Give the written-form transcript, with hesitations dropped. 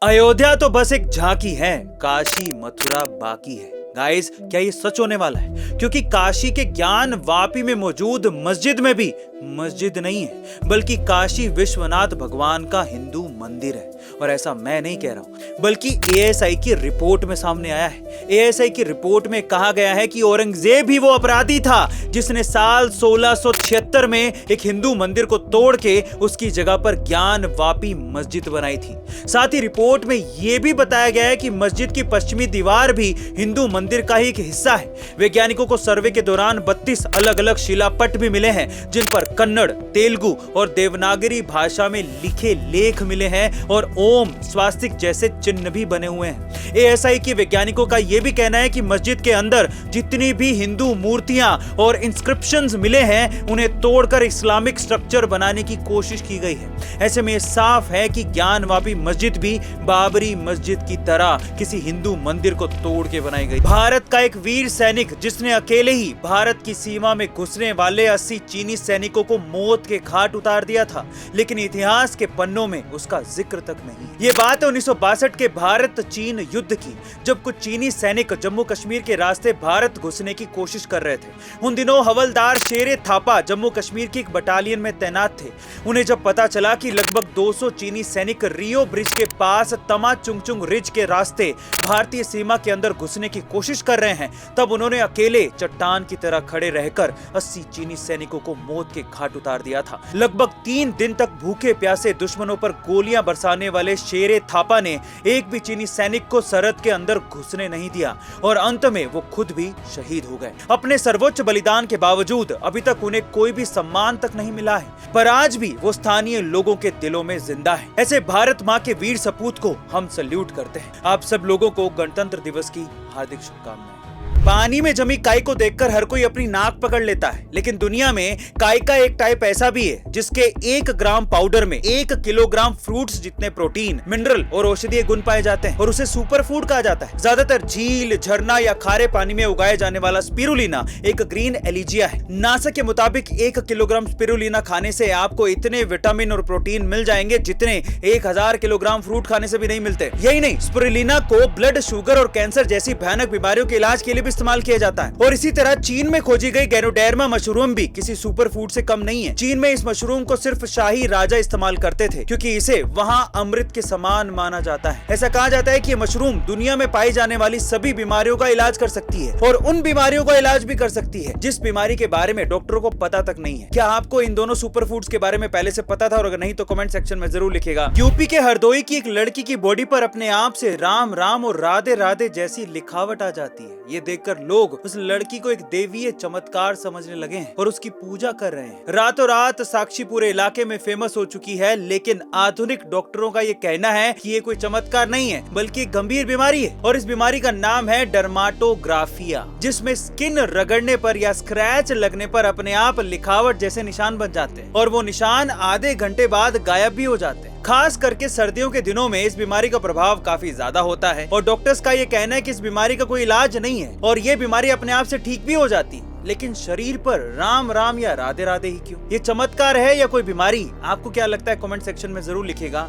अयोध्या तो बस एक झांकी है, काशी मथुरा बाकी है। गाइस, क्या ये सच होने वाला है? क्योंकि काशी के ज्ञान वापी में मौजूद मस्जिद में भी मस्जिद नहीं है, बल्कि काशी विश्वनाथ भगवान का हिंदू मंदिर है। और ऐसा मैं नहीं कह रहा हूं, बल्कि एएसआई की रिपोर्ट में सामने आया है। एएसआई की रिपोर्ट में कहा गया है कि औरंगजेब ही वो अपराधी था जिसने साल 1676 में एक हिंदू मंदिर को तोड़ के उसकी जगह पर ज्ञान वापी मस्जिद बनाई थी। साथ ही रिपोर्ट में यह भी बताया गया है कि मस्जिद की पश्चिमी दीवार भी हिंदू मंदिर का ही एक हिस्सा है। वैज्ञानिकों को सर्वे के दौरान 32 अलग अलग शिलापट भी मिले हैं, जिन पर कन्नड़, तेलुगु और देवनागरी भाषा में लिखे लेख मिले हैं और ओम, स्वास्तिक जैसे चिन्ह भी बने हुए हैं। एएसआई के वैज्ञानिकों का यह भी कहना है कि मस्जिद के अंदर जितनी भी हिंदू मूर्तियां और इंस्क्रिप्शंस मिले हैं, उन्हें तोड़कर इस्लामिक स्ट्रक्चर बनाने की कोशिश की गई है। ऐसे में साफ है कि ज्ञानवापी मस्जिद भी बाबरी मस्जिद की तरह किसी हिंदू मंदिर को तोड़ के बनाई गई। भारत का एक वीर सैनिक जिसने अकेले ही भारत की सीमा में घुसने वाले 80 चीनी सैनिकों को मौत के घाट उतार दिया था, लेकिन इतिहास के पन्नों में उसका जिक्र तक नहीं। ये बात है 1962 के भारत चीन युद्ध की, जब कुछ चीनी सैनिक जम्मू कश्मीर के रास्ते भारत घुसने की कोशिश कर रहे थे। उन दिनों हवलदार शेरे थापा जम्मू कश्मीर की एक बटालियन में तैनात थे। उन्हें जब पता चला कि लगभग 200 चीनी सैनिक रियो ब्रिज के पास तमा चुंगचुंग रिज के रास्ते भारतीय सीमा के अंदर घुसने की कोशिश कर रहे हैं, तब उन्होंने अकेले चट्टान की तरह खड़े रहकर 80 चीनी सैनिकों को मौत के घाट उतार दिया था। लगभग 3 दिन तक भूखे प्यासे दुश्मनों पर गोलियां बरसाने वाले शेरे थापा ने एक भी चीनी सैनिक को सरहद के अंदर घुसने नहीं दिया और अंत में वो खुद भी शहीद हो गए। अपने सर्वोच्च बलिदान के बावजूद अभी तक उन्हें कोई भी सम्मान तक नहीं मिला है, पर आज भी वो स्थानीय लोगों के दिलों में जिंदा है। ऐसे भारत माँ के वीर सपूत को हम सल्यूट करते हैं। आप सब लोगों को गणतंत्र दिवस की हार्दिक शुभकामनाएं। पानी में जमी काई को देखकर हर कोई अपनी नाक पकड़ लेता है, लेकिन दुनिया में काई का एक टाइप ऐसा भी है जिसके 1 ग्राम पाउडर में 1 किलोग्राम फ्रूट्स जितने प्रोटीन, मिनरल और औषधीय गुण पाए जाते हैं और उसे सुपर फूड कहा जाता है। ज्यादातर झील, झरना या खारे पानी में उगाए जाने वाला स्पिरुलिना एक ग्रीन एलिजिया है। नासा के मुताबिक 1 किलोग्राम स्पिरुलिना खाने से आपको इतने विटामिन और प्रोटीन मिल जाएंगे जितने 1000 किलोग्राम फ्रूट खाने से भी नहीं मिलते। यही नहीं, स्पिरुलिना को ब्लड शुगर और कैंसर जैसी भयानक बीमारियों के इलाज के लिए इस्तेमाल किया जाता है। और इसी तरह चीन में खोजी गई गैनोडेर्मा मशरूम भी किसी सुपर फूड से कम नहीं है। चीन में इस मशरूम को सिर्फ शाही राजा इस्तेमाल करते थे, क्योंकि इसे वहां अमृत के समान माना जाता है। ऐसा कहा जाता है कि ये मशरूम दुनिया में पाई जाने वाली सभी बीमारियों का इलाज कर सकती है और उन बीमारियों का इलाज भी कर सकती है जिस बीमारी के बारे में डॉक्टरों को पता तक नहीं है। क्या आपको इन दोनों सुपर फूड्स के बारे में पहले से पता था? और अगर नहीं तो कमेंट सेक्शन में जरूर लिखेगा। यूपी के हरदोई की एक लड़की की बॉडी पर अपने आप से राम राम और राधे राधे जैसी लिखावट आ जाती है। ये देखकर लोग उस लड़की को एक देवीय चमत्कार समझने लगे हैं और उसकी पूजा कर रहे हैं। रातों रात साक्षी पूरे इलाके में फेमस हो चुकी है, लेकिन आधुनिक डॉक्टरों का ये कहना है कि ये कोई चमत्कार नहीं है, बल्कि एक गंभीर बीमारी है। और इस बीमारी का नाम है डर्माटोग्राफिया, जिसमें स्किन रगड़ने पर या स्क्रैच लगने पर अपने आप लिखावट जैसे निशान बन जाते हैं और वो निशान आधे घंटे बाद गायब भी हो जाते हैं। खास करके सर्दियों के दिनों में इस बीमारी का प्रभाव काफी ज्यादा होता है और डॉक्टर्स का ये कहना है कि इस बीमारी का कोई इलाज नहीं है और ये बीमारी अपने आप से ठीक भी हो जाती है, लेकिन शरीर पर राम राम या राधे राधे ही क्यों? ये चमत्कार है या कोई बीमारी? आपको क्या लगता है? कमेंट सेक्शन में जरूर लिखिएगा।